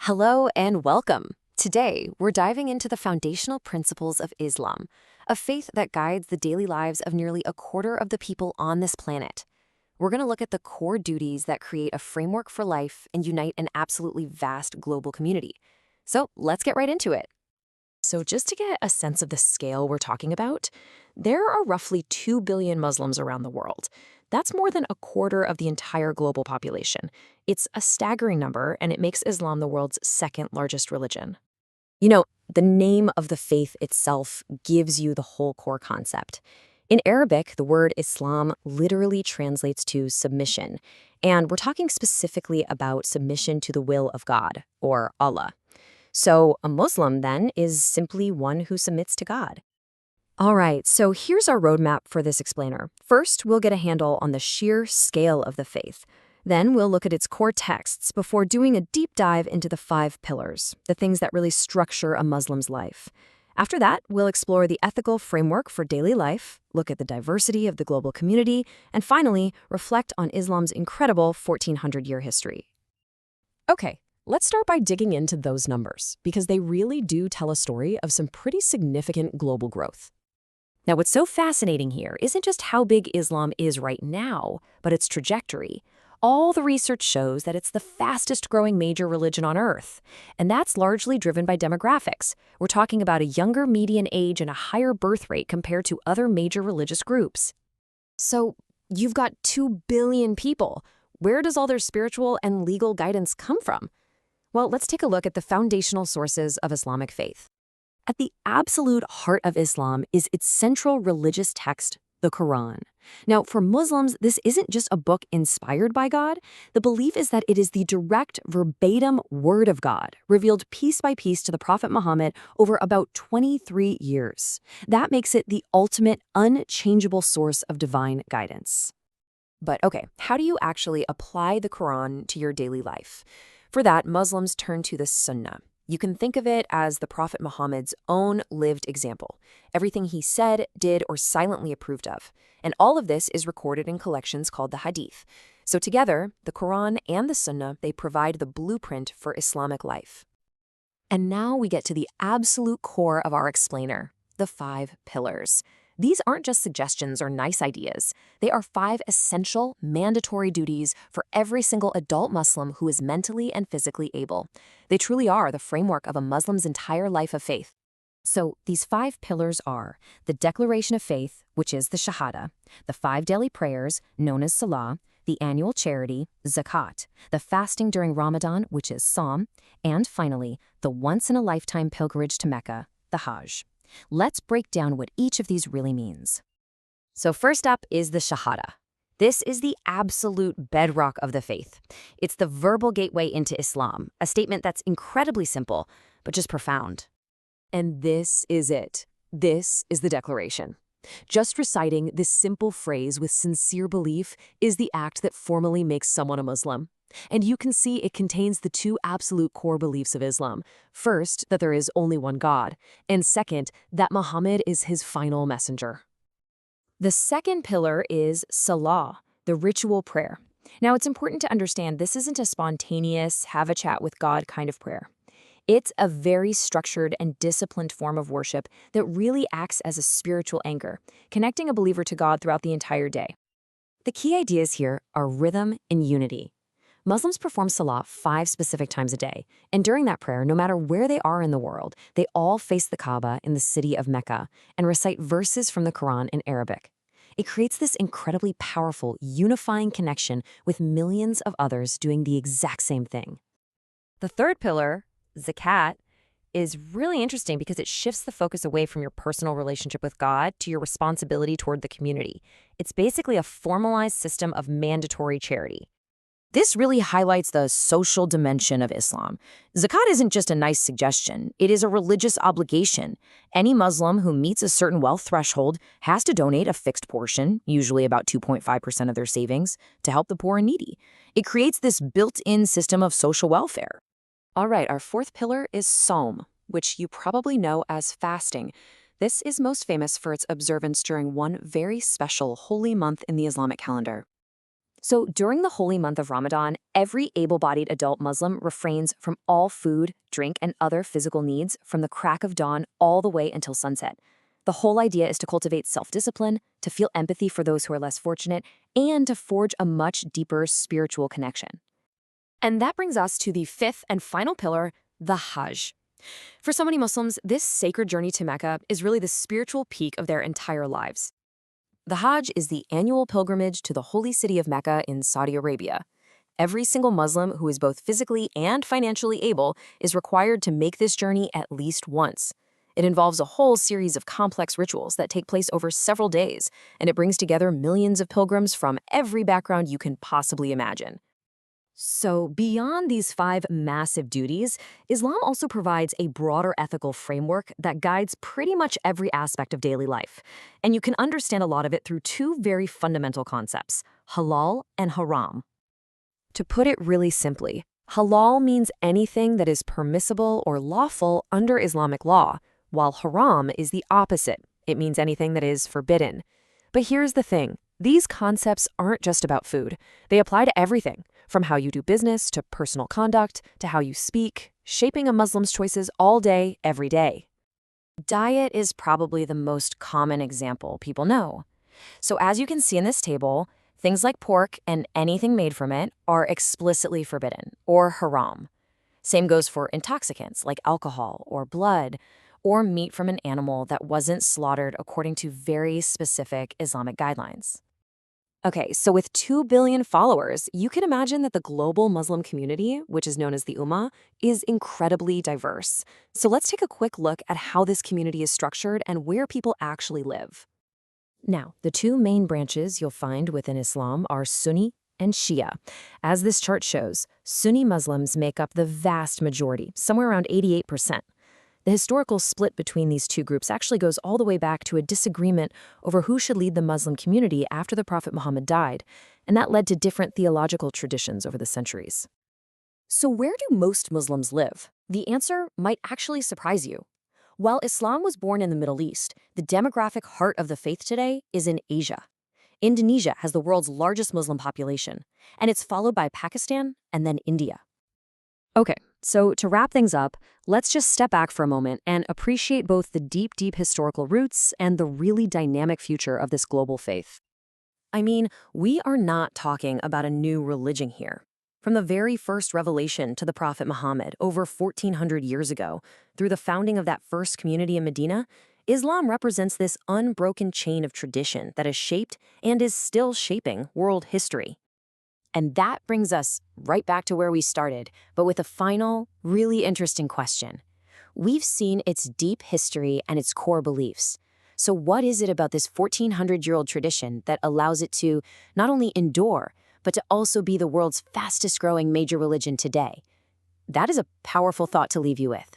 Hello and welcome. Today, we're diving into the foundational principles of Islam, a faith that guides the daily lives of nearly a quarter of the people on this planet. We're going to look at the core duties that create a framework for life and unite an absolutely vast global community. So let's get right into it. So just to get a sense of the scale we're talking about, there are roughly 2 billion Muslims around the world. That's more than a quarter of the entire global population. It's a staggering number, and it makes Islam the world's second largest religion. The name of the faith itself gives you the whole core concept. In Arabic, the word Islam literally translates to submission, and we're talking specifically about submission to the will of God, or Allah. So a Muslim, then, is simply one who submits to God. All right, so here's our roadmap for this explainer. First, we'll get a handle on the sheer scale of the faith. Then we'll look at its core texts before doing a deep dive into the 5 pillars, the things that really structure a Muslim's life. After that, we'll explore the ethical framework for daily life, look at the diversity of the global community, and finally, reflect on Islam's incredible 1400-year history. Okay. Let's start by digging into those numbers, because they really do tell a story of some pretty significant global growth. Now, what's so fascinating here isn't just how big Islam is right now, but its trajectory. All the research shows that it's the fastest growing major religion on Earth, and that's largely driven by demographics. We're talking about a younger median age and a higher birth rate compared to other major religious groups. So, you've got 2 billion people. Where does all their spiritual and legal guidance come from? Well, let's take a look at the foundational sources of Islamic faith. At the absolute heart of Islam is its central religious text, the Qur'an. Now, for Muslims, this isn't just a book inspired by God. The belief is that it is the direct, verbatim word of God, revealed piece by piece to the Prophet Muhammad over about 23 years. That makes it the ultimate, unchangeable source of divine guidance. But okay, how do you actually apply the Qur'an to your daily life? For that, Muslims turn to the Sunnah. You can think of it as the Prophet Muhammad's own lived example, everything he said, did, or silently approved of. And all of this is recorded in collections called the Hadith. So together, the Quran and the Sunnah, they provide the blueprint for Islamic life. And now we get to the absolute core of our explainer, the 5 pillars. These aren't just suggestions or nice ideas. They are 5 essential, mandatory duties for every single adult Muslim who is mentally and physically able. They truly are the framework of a Muslim's entire life of faith. So these 5 pillars are the declaration of faith, which is the Shahada, the 5 daily prayers, known as Salah, the annual charity, Zakat, the fasting during Ramadan, which is Sawm, and finally, the once-in-a-lifetime pilgrimage to Mecca, the Hajj. Let's break down what each of these really means. So first up is the Shahada. This is the absolute bedrock of the faith. It's the verbal gateway into Islam, a statement that's incredibly simple, but just profound. And this is it. This is the declaration. Just reciting this simple phrase with sincere belief is the act that formally makes someone a Muslim. And you can see it contains the 2 absolute core beliefs of Islam. First, that there is only one God, and second, that Muhammad is his final messenger. The second pillar is Salah, the ritual prayer. Now, it's important to understand this isn't a spontaneous, have a chat with God kind of prayer. It's a very structured and disciplined form of worship that really acts as a spiritual anchor, connecting a believer to God throughout the entire day. The key ideas here are rhythm and unity. Muslims perform Salah 5 specific times a day, and during that prayer, no matter where they are in the world, they all face the Kaaba in the city of Mecca and recite verses from the Quran in Arabic. It creates this incredibly powerful, unifying connection with millions of others doing the exact same thing. The third pillar, Zakat, is really interesting because it shifts the focus away from your personal relationship with God to your responsibility toward the community. It's basically a formalized system of mandatory charity. This really highlights the social dimension of Islam. Zakat isn't just a nice suggestion, it is a religious obligation. Any Muslim who meets a certain wealth threshold has to donate a fixed portion, usually about 2.5% of their savings, to help the poor and needy. It creates this built-in system of social welfare. All right, our 4th pillar is Sawm, which you probably know as fasting. This is most famous for its observance during one very special holy month in the Islamic calendar. So during the holy month of Ramadan, every able-bodied adult Muslim refrains from all food, drink, and other physical needs from the crack of dawn all the way until sunset. The whole idea is to cultivate self-discipline, to feel empathy for those who are less fortunate, and to forge a much deeper spiritual connection. And that brings us to the fifth and final pillar, the Hajj. For so many Muslims, this sacred journey to Mecca is really the spiritual peak of their entire lives. The Hajj is the annual pilgrimage to the holy city of Mecca in Saudi Arabia. Every single Muslim who is both physically and financially able is required to make this journey at least once. It involves a whole series of complex rituals that take place over several days, and it brings together millions of pilgrims from every background you can possibly imagine. So, beyond these 5 massive duties, Islam also provides a broader ethical framework that guides pretty much every aspect of daily life. And you can understand a lot of it through 2 very fundamental concepts, halal and haram. To put it really simply, halal means anything that is permissible or lawful under Islamic law, while haram is the opposite. It means anything that is forbidden. But here's the thing. These concepts aren't just about food. They apply to everything, from how you do business to personal conduct to how you speak, shaping a Muslim's choices all day, every day. Diet is probably the most common example people know. So as you can see in this table, things like pork and anything made from it are explicitly forbidden, or haram. Same goes for intoxicants like alcohol or blood, or meat from an animal that wasn't slaughtered according to very specific Islamic guidelines. Okay, so with 2 billion followers, you can imagine that the global Muslim community, which is known as the Ummah, is incredibly diverse. So let's take a quick look at how this community is structured and where people actually live. Now, the 2 main branches you'll find within Islam are Sunni and Shia. As this chart shows, Sunni Muslims make up the vast majority, somewhere around 88%. The historical split between these 2 groups actually goes all the way back to a disagreement over who should lead the Muslim community after the Prophet Muhammad died, and that led to different theological traditions over the centuries. So where do most Muslims live? The answer might actually surprise you. While Islam was born in the Middle East, the demographic heart of the faith today is in Asia. Indonesia has the world's largest Muslim population, and it's followed by Pakistan and then India. Okay, so to wrap things up, let's just step back for a moment and appreciate both the deep, deep historical roots and the really dynamic future of this global faith. I mean, we are not talking about a new religion here. From the very first revelation to the Prophet Muhammad over 1,400 years ago, through the founding of that first community in Medina, Islam represents this unbroken chain of tradition that has shaped and is still shaping world history. And that brings us right back to where we started, but with a final, really interesting question. We've seen its deep history and its core beliefs. So what is it about this 1,400-year-old tradition that allows it to not only endure, but to also be the world's fastest-growing major religion today? That is a powerful thought to leave you with.